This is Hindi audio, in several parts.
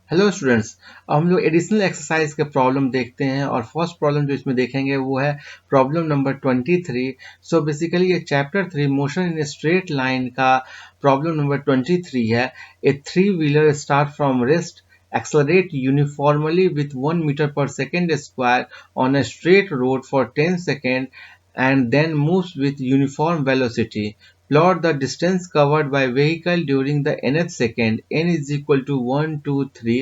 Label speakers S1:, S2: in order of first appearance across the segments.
S1: Hello students. अब हम लोग एडिशनल एक्सरसाइज के प्रॉब्लम देखते हैं और फर्स्ट प्रॉब्लम जो इसमें देखेंगे वो है प्रॉब्लम नंबर 23। सो बेसिकली ये chapter 3 motion in straight line का प्रॉब्लम नंबर 23 है। A three wheeler start from rest accelerate uniformly with 1 meter per second square on a straight road for 10 seconds and then moves with uniform velocity. Plot the distance covered by vehicle during the nth second. N is equal to 1, 2, 3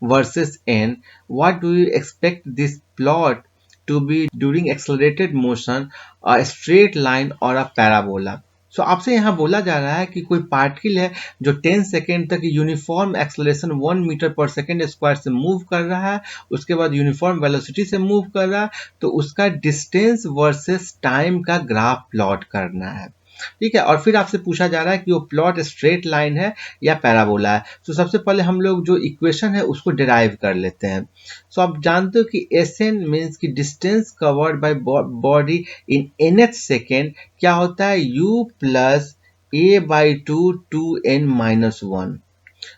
S1: versus n. What do you expect this plot to be during accelerated motion, a straight line or a parabola? सो आपसे यहाँ बोला जा रहा है कि कोई पार्टिकल है जो 10 सेकेंड तक uniform acceleration 1 metre per second square से मूव कर रहा है, उसके बाद यूनिफॉर्म वेलोसिटी से मूव कर रहा है, तो उसका डिस्टेंस वर्सेस टाइम का ग्राफ प्लॉट करना है। ठीक है, और फिर आपसे पूछा जा रहा है कि वो प्लॉट स्ट्रेट लाइन है या पैराबोला है। तो सबसे पहले हम लोग जो इक्वेशन है उसको डिराइव कर लेते हैं। सो आप जानते हो कि एस एन मीन्स की distance covered by body in nth second क्या होता है, u plus a by two n minus one.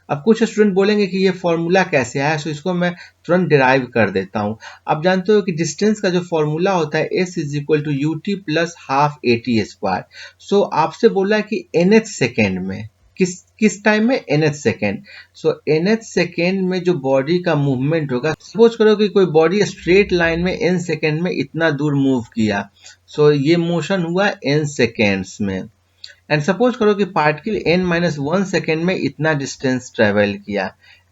S1: अब कुछ स्टूडेंट बोलेंगे कि ये फॉर्मूला कैसे आया, सो इसको मैं तुरंत डिराइव कर देता हूं। आप जानते हो कि डिस्टेंस का जो फॉर्मूला होता है s is equal to u t plus half a t square. So आपसे बोला है कि nth सेकेंड में किस टाइम में, nth सेकेंड। सो nth सेकेंड में जो बॉडी का मूवमेंट होगा, सपोज करो कि कोई बॉडी स्ट्रेट लाइन में n सेकेंड में इतना दूर मूव किया, सो ये मोशन हुआ n सेकेंड्स में। एंड सपोज करो कि particle n minus one second में इतना डिस्टेंस ट्रेवल किया,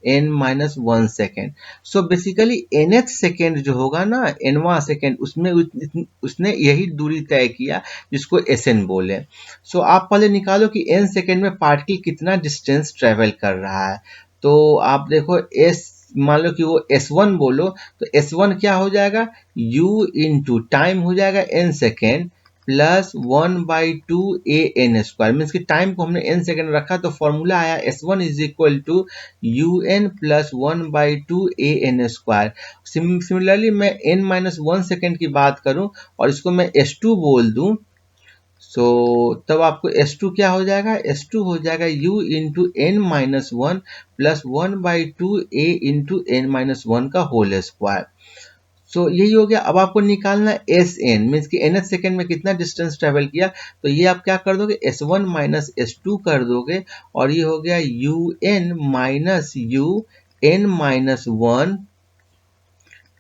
S1: n minus one second. So basically nth second जो होगा ना, nवां सेकेंड, उसमें उसने यही दूरी तय किया जिसको sn बोले। सो आप पहले निकालो कि n सेकेंड में पार्टिकल कितना डिस्टेंस ट्रेवल कर रहा है। तो आप देखो s, मान लो कि वो s1 बोलो, तो s1 क्या हो जाएगा, u इंटू टाइम हो जाएगा n second plus 1 by two a n square. Means कि टाइम को हमने n सेकेंड रखा तो फॉर्मूला आया S1 is equal to u n plus 1 by two a n square. Similarly मैं n माइनस वन सेकेंड की बात करूं और इसको मैं S2 बोल दूं, सो तब आपको S2 क्या हो जाएगा, S2 हो जाएगा u into n minus one plus 1 by two a into n minus one का होल स्क्वायर। सो यही हो गया। अब आपको निकालना एस एन, मीन्स कि nth सेकेंड में कितना डिस्टेंस ट्रेवल किया, तो ये आप क्या कर दोगे, S1 माइनस S2 कर दोगे और ये हो गया u n minus u n minus one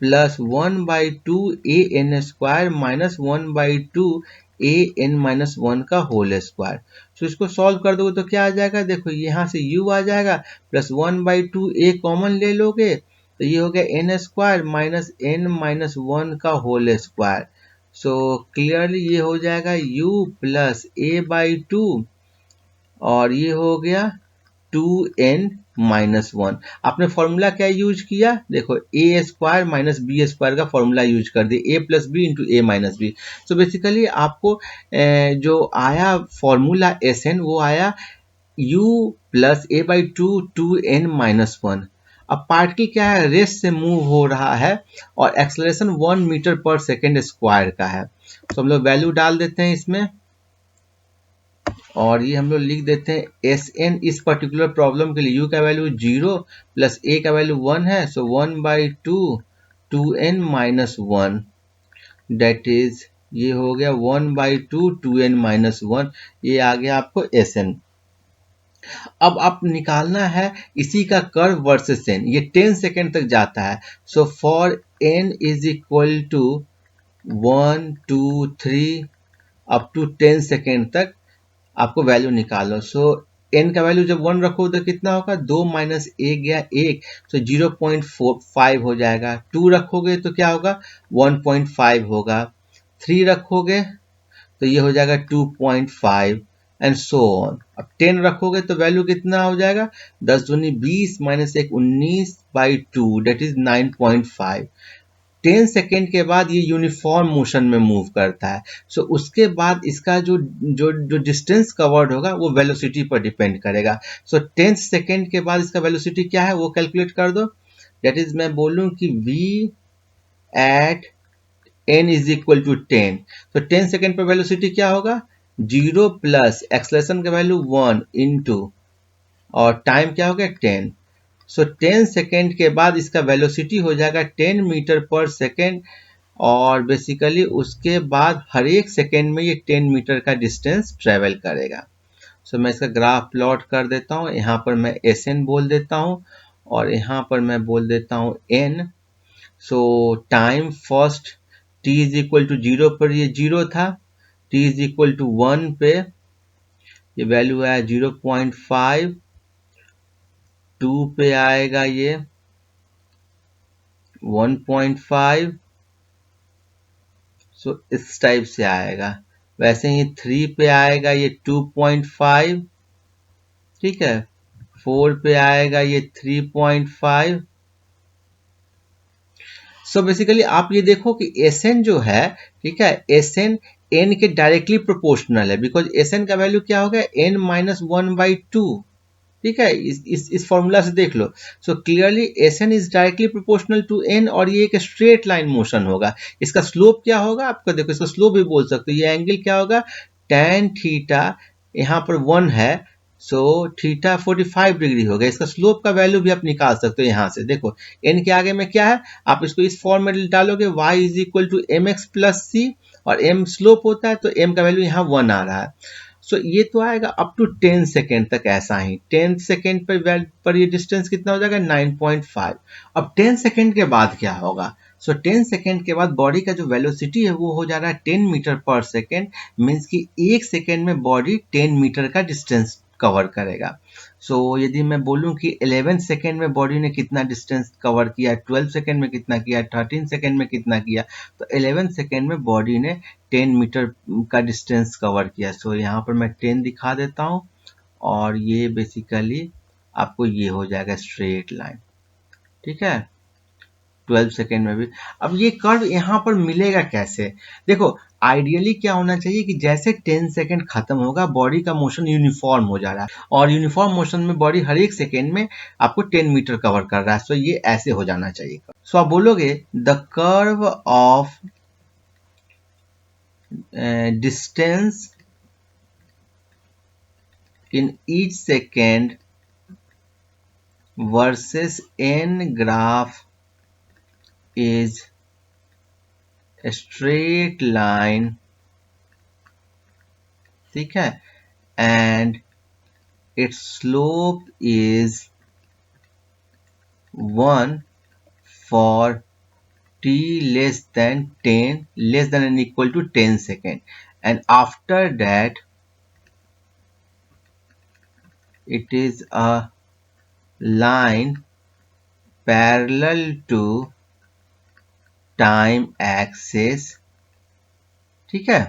S1: plus 1 by two a n square minus 1 by two a n minus one का होल स्क्वायर। सो इसको सॉल्व कर दोगे तो क्या आ जाएगा, देखो यहाँ से u आ जाएगा plus 1 by two a common ले लोगे तो ये हो गया n square minus n minus one का होल स्क्वायर। सो क्लियरली ये हो जाएगा u plus a by two और ये हो गया 2n माइनस वन। आपने फॉर्मूला क्या यूज किया, देखो a square minus b square का फॉर्मूला यूज कर दिया, a plus b into a minus b. So basically आपको जो आया फॉर्मूला Sn वो आया u plus a by two n minus one. अब पार्टिकल क्या है, रेस्ट से मूव हो रहा है और acceleration 1 metre per second square का है। तो हम लोग वैल्यू डाल देते हैं इसमें और ये हम लोग लिख देते हैं एस एन। इस पर्टिकुलर प्रॉब्लम के लिए u का वैल्यू 0 प्लस a का वैल्यू 1 है, so 1 by two n minus one, that is ये हो गया 1 by two n minus one. ये आ गया आपको एस एन। अब आप निकालना है इसी का कर्व वर्सेस एन, ये 10 सेकेंड तक जाता है। So for n is equal to 1 2 3 up to 10 second तक आपको वैल्यू निकालो। सो एन का वैल्यू जब 1 रखो तो कितना होगा, 2 माइनस एक गया एक, सो 0.45 हो जाएगा। 2 रखोगे तो क्या होगा, 1.5 होगा। 3 रखोगे तो ये हो जाएगा 2.5 एंड सो ऑन। अब 10 रखोगे तो वैल्यू कितना हो जाएगा, 10 दूनी 20 माइनस एक 19 by two, that is 9.5। 10 second के बाद ये यूनिफॉर्म मोशन में मूव करता है। सो उसके बाद इसका जो डिस्टेंस कवर्ड होगा वो वेलोसिटी पर डिपेंड करेगा। सो 10 सेकेंड के बाद इसका वेलोसिटी क्या है वो कैलकुलेट कर दो, डेट इज मैं बोलूं कि v at n is equal to 10। तो 10 सेकेंड पर वेलोसिटी क्या होगा, 0 प्लस एक्सेलरेशन का वैल्यू 1 इंटू और टाइम क्या हो गया 10। सो 10 सेकेंड के बाद इसका वेलोसिटी हो जाएगा 10 मीटर पर सेकेंड, और बेसिकली उसके बाद हर एक सेकेंड में ये 10 मीटर का डिस्टेंस ट्रेवल करेगा। सो मैं इसका ग्राफ प्लॉट कर देता हूँ। यहाँ पर मैं एस एन बोल देता हूँ और यहाँ पर मैं बोल देता हूँ n. So time first t is equal to 0 पर ये 0 था, t इज इक्वल टू 1 पे ये वैल्यू आया 0.5, 2 पे आएगा ये 1.5। सो इस टाइप से आएगा। वैसे ही 3 पे आएगा ये 2.5, ठीक है। 4 पे आएगा ये 3.5। सो बेसिकली आप ये देखो कि एस एन जो है, ठीक है, एस एन एन के डायरेक्टली प्रोपोर्शनल है, बिकॉज एस एन का वैल्यू क्या होगा, एन माइनस 1/2, ठीक है। इस फॉर्मूला से देख लो। So clearly s n is directly proportional to n, और ये एक स्ट्रेट लाइन मोशन होगा। इसका स्लोप क्या होगा आपको देखो, इसका स्लोप भी बोल सकते हो। ये एंगल क्या होगा, tan थीटा, यहाँ पर 1 है, सो थीटा 45 डिग्री हो गया। इसका स्लोप का वैल्यू भी आप निकाल सकते हो यहाँ से। देखो एन के आगे में क्या है, आप इसको इस फॉर्म में डालोगे, y is equal to m x plus c, और m स्लोप होता है तो m का वैल्यू यहाँ 1 आ रहा है। सो ये तो आएगा अप टू 10 सेकेंड तक। ऐसा ही 10 सेकेंड पर ये डिस्टेंस कितना हो जाएगा, 9.5। अब 10 सेकेंड के बाद क्या होगा, सो 10 सेकेंड के बाद बॉडी का जो वेलोसिटी है वो हो जा रहा है 10 मीटर पर सेकेंड, मीन्स कि एक सेकेंड में बॉडी 10 मीटर का डिस्टेंस कवर करेगा। सो यदि मैं बोलूं कि 11 सेकेंड में बॉडी ने कितना डिस्टेंस कवर किया, 12 सेकेंड में कितना किया, 13 सेकेंड में कितना किया, तो 11 सेकेंड में बॉडी ने 10 मीटर का डिस्टेंस कवर किया। सो यहाँ पर मैं 10 दिखा देता हूँ, और ये बेसिकली आपको ये हो जाएगा स्ट्रेट लाइन, ठीक है, 12 सेकेंड में भी। अब ये कर्व यहाँ पर मिलेगा कैसे, देखो आइडियली क्या होना चाहिए कि जैसे 10 सेकेंड खत्म होगा बॉडी का मोशन यूनिफॉर्म हो जा रहा है, और यूनिफॉर्म मोशन में बॉडी हर एक सेकेंड में आपको 10 मीटर कवर कर रहा है। सो ये ऐसे हो जाना चाहिए। सो आप बोलोगे the curve of distance in each second versus n graph is a straight line, ठीक है, and its slope is 1 for t less than 10 less than and equal to 10 second, and after that it is a line parallel to time axis, ठीक है,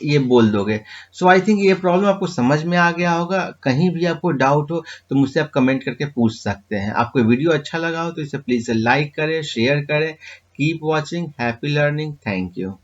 S1: ये बोल दोगे। सो आई थिंक ये प्रॉब्लम आपको समझ में आ गया होगा। कहीं भी आपको डाउट हो तो मुझसे आप कमेंट करके पूछ सकते हैं। आपको वीडियो अच्छा लगा हो तो इसे प्लीज लाइक करें, शेयर करें। Keep watching, happy learning, thank you.